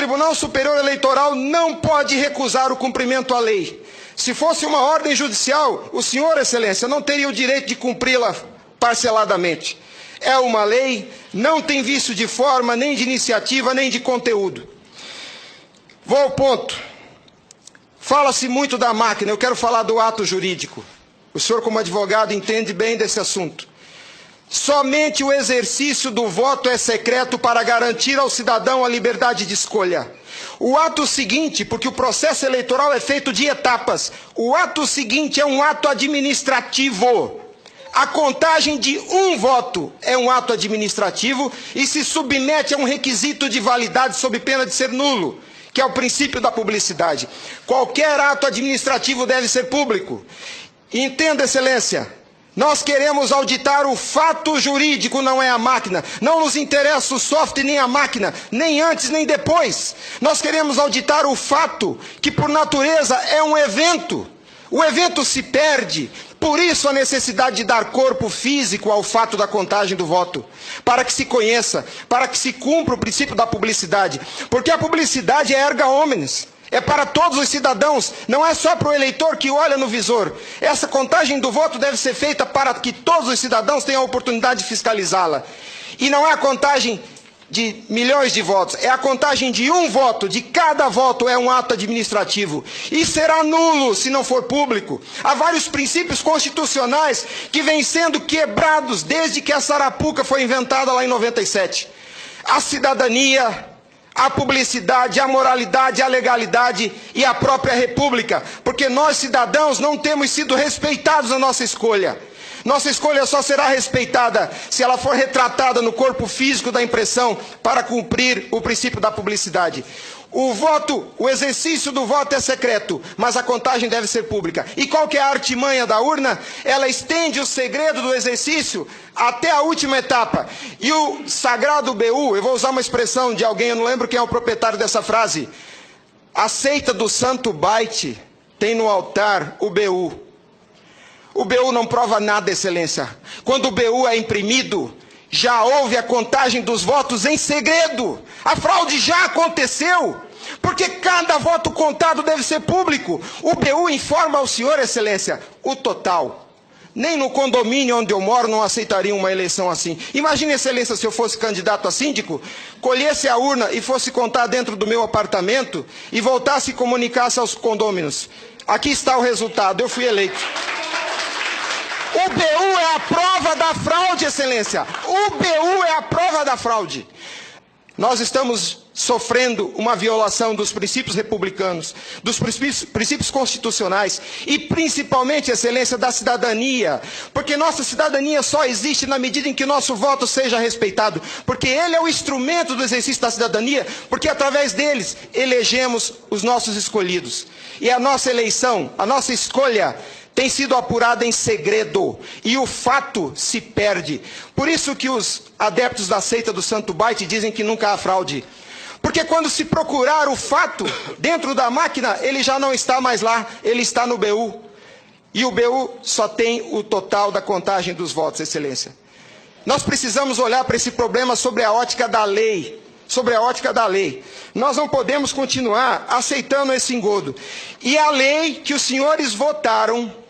Tribunal Superior Eleitoral não pode recusar o cumprimento à lei. Se fosse uma ordem judicial, o senhor, excelência, não teria o direito de cumpri-la parceladamente. É uma lei, não tem vício de forma, nem de iniciativa, nem de conteúdo. Vou ao ponto. Fala-se muito da máquina, eu quero falar do ato jurídico. O senhor, como advogado, entende bem desse assunto. Somente o exercício do voto é secreto para garantir ao cidadão a liberdade de escolha. O ato seguinte, porque o processo eleitoral é feito de etapas, o ato seguinte é um ato administrativo. A contagem de um voto é um ato administrativo e se submete a um requisito de validade sob pena de ser nulo, que é o princípio da publicidade. Qualquer ato administrativo deve ser público. Entenda, excelência, nós queremos auditar o fato jurídico, não é a máquina. Não nos interessa o software nem a máquina, nem antes nem depois. Nós queremos auditar o fato, que por natureza é um evento. O evento se perde, por isso a necessidade de dar corpo físico ao fato da contagem do voto, para que se conheça, para que se cumpra o princípio da publicidade, porque a publicidade é erga omnes, é para todos os cidadãos, não é só para o eleitor que olha no visor. Essa contagem do voto deve ser feita para que todos os cidadãos tenham a oportunidade de fiscalizá-la. E não é a contagem de milhões de votos, é a contagem de um voto, de cada voto é um ato administrativo. E será nulo se não for público. Há vários princípios constitucionais que vêm sendo quebrados desde que a Sarapuca foi inventada lá em 97. A cidadania, a publicidade, a moralidade, a legalidade e a própria república. Porque nós, cidadãos, não temos sido respeitados na nossa escolha. Nossa escolha só será respeitada se ela for retratada no corpo físico da impressão para cumprir o princípio da publicidade. O exercício do voto é secreto, mas a contagem deve ser pública. E qual que é a artimanha da urna? Ela estende o segredo do exercício até a última etapa. E o sagrado BU, eu vou usar uma expressão de alguém, eu não lembro quem é o proprietário dessa frase. A seita do Santo Byte tem no altar o BU. O BU não prova nada, excelência. Quando o BU é imprimido, já houve a contagem dos votos em segredo. A fraude já aconteceu, porque cada voto contado deve ser público. O BU informa ao senhor, excelência, o total. Nem no condomínio onde eu moro não aceitaria uma eleição assim. Imagine, excelência, se eu fosse candidato a síndico, colhesse a urna e fosse contar dentro do meu apartamento e voltasse e comunicasse aos condôminos. Aqui está o resultado, eu fui eleito. O BU é a prova da fraude, excelência. O BU é a prova da fraude. Nós estamos sofrendo uma violação dos princípios republicanos, dos princípios constitucionais e principalmente, excelência, da cidadania. Porque nossa cidadania só existe na medida em que nosso voto seja respeitado. Porque ele é o instrumento do exercício da cidadania, porque através deles elegemos os nossos escolhidos. E a nossa eleição, a nossa escolha tem sido apurada em segredo e o fato se perde. Por isso que os adeptos da seita do Santo Byte dizem que nunca há fraude. Porque quando se procurar o fato dentro da máquina, ele já não está mais lá, ele está no BU. E o BU só tem o total da contagem dos votos, excelência. Nós precisamos olhar para esse problema sobre a ótica da lei. Sobre a ótica da lei. Nós não podemos continuar aceitando esse engodo. E a lei que os senhores votaram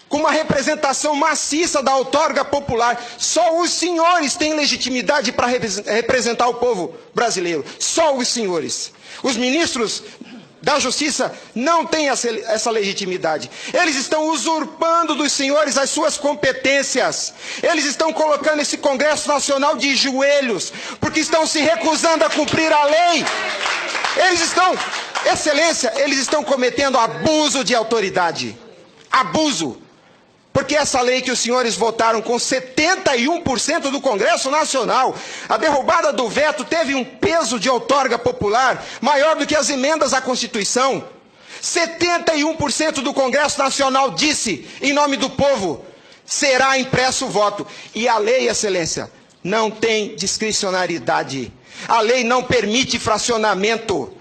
com uma representação maciça da outorga popular. Só os senhores têm legitimidade para representar o povo brasileiro. Só os senhores. Os ministros da Justiça não têm essa legitimidade. Eles estão usurpando dos senhores as suas competências. Eles estão colocando esse Congresso Nacional de joelhos, porque estão se recusando a cumprir a lei. Eles estão, excelência, eles estão cometendo abuso de autoridade. Abuso. Porque essa lei que os senhores votaram com 71% do Congresso Nacional, a derrubada do veto teve um peso de outorga popular maior do que as emendas à Constituição. 71% do Congresso Nacional disse, em nome do povo, será impresso o voto. E a lei, excelência, não tem discricionariedade. A lei não permite fracionamento.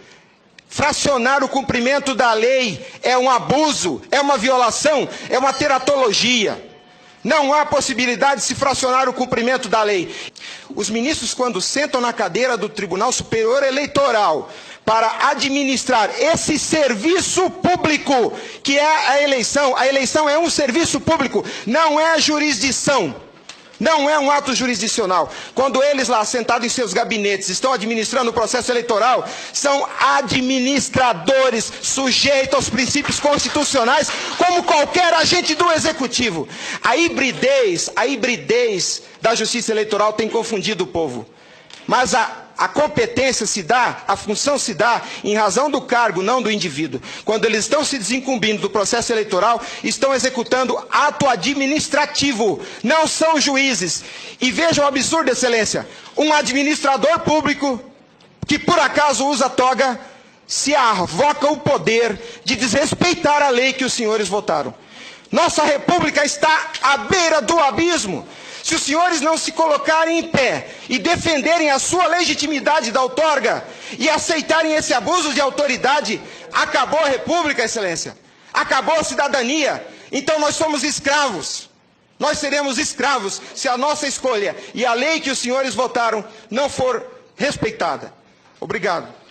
Fracionar o cumprimento da lei é um abuso, é uma violação, é uma teratologia. Não há possibilidade de se fracionar o cumprimento da lei. Os ministros, quando sentam na cadeira do Tribunal Superior Eleitoral para administrar esse serviço público, que é a eleição. A eleição é um serviço público, não é jurisdição. Não é um ato jurisdicional. Quando eles lá, sentados em seus gabinetes, estão administrando o processo eleitoral, são administradores sujeitos aos princípios constitucionais, como qualquer agente do executivo. A hibridez da justiça eleitoral tem confundido o povo. Mas a competência se dá, a função se dá em razão do cargo, não do indivíduo. Quando eles estão se desincumbindo do processo eleitoral, estão executando ato administrativo, não são juízes. E vejam o absurdo, excelência, um administrador público que por acaso usa toga, se arvoca o poder de desrespeitar a lei que os senhores votaram. Nossa república está à beira do abismo. Se os senhores não se colocarem em pé e defenderem a sua legitimidade da outorga e aceitarem esse abuso de autoridade, acabou a república, excelência. Acabou a cidadania. Então nós somos escravos. Nós seremos escravos se a nossa escolha e a lei que os senhores votaram não for respeitada. Obrigado.